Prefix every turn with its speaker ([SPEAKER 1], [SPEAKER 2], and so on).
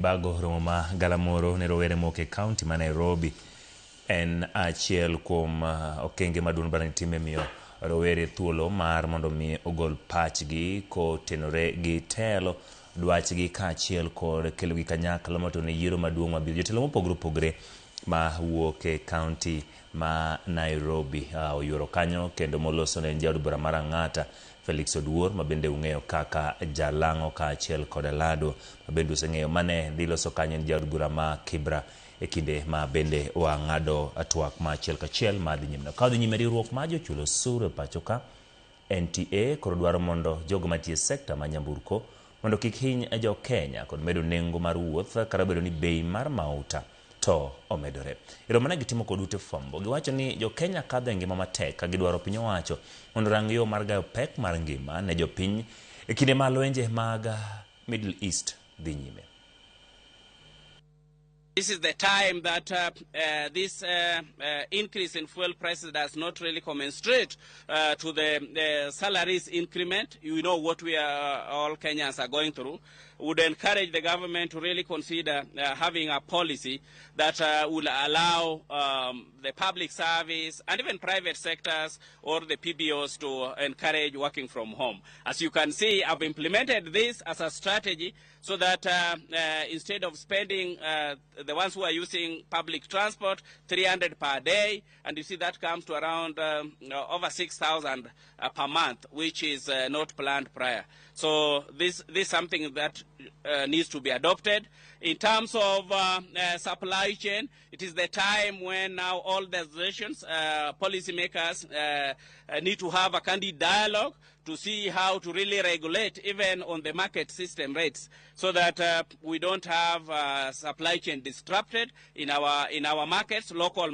[SPEAKER 1] Bago romo ma galamoro ne rowere moke county ma Nairobi en achiel kuom okenge maduong' bana time miyo rowere thuolo mar mondo mi ogol pachgi kotenore gi telo dwachgi ka achiel kod kelo gi kanyakla mondo ne yiero maduong' mabiro. Jotelo mopogore opogore ma wuok e county ma Nairobi oyuoro kanyo kendo moloso ne jaod bura mar Ang'ata Felix Oduor ma bende ung'eyo kaka Jalango ka achiel kod Alado ma bende useng'eyo mane dhi loso kanyo en jaod bura ma Kibra e kinde ma bende wang'ado twak ma achiel kachiel ma dhi nyime. Ka dhi nyime riwruok ma jochul osuru e pacho ka NTA koro dwaro mondo jogo matie sekta ma nyamburko mondo kik hiny Jokenya kod medo nengo mar wuoth kata bedo ni bei mar mauta to omedore. Ero mana gitimo kod ute fwambo giwacho ni Jokenya kadho e ngima matek ka gidwaro piny owacho mondo rang yo mar gayo pek mar ngima ne jopiny e kinde ma lwenje mag Middle East dhi nyime.
[SPEAKER 2] This is the time that this increase in fuel prices does not really commensurate to the salaries increment. You know what we are, all Kenyans are going through. Would encourage the government to really consider having a policy that will allow the public service and even private sectors or the PBOs to encourage working from home. As you can see, I've implemented this as a strategy so that instead of spending the ones who are using public transport 300 per day, and you see that comes to around over 6,000 per month, which is not planned prior. So this is something that needs to be adopted. In terms of supply chain, it is the time when now all the nations, policymakers need to have a candid dialogue to see how to really regulate even on the market system rates so that we don't have supply chain disrupted in our markets, local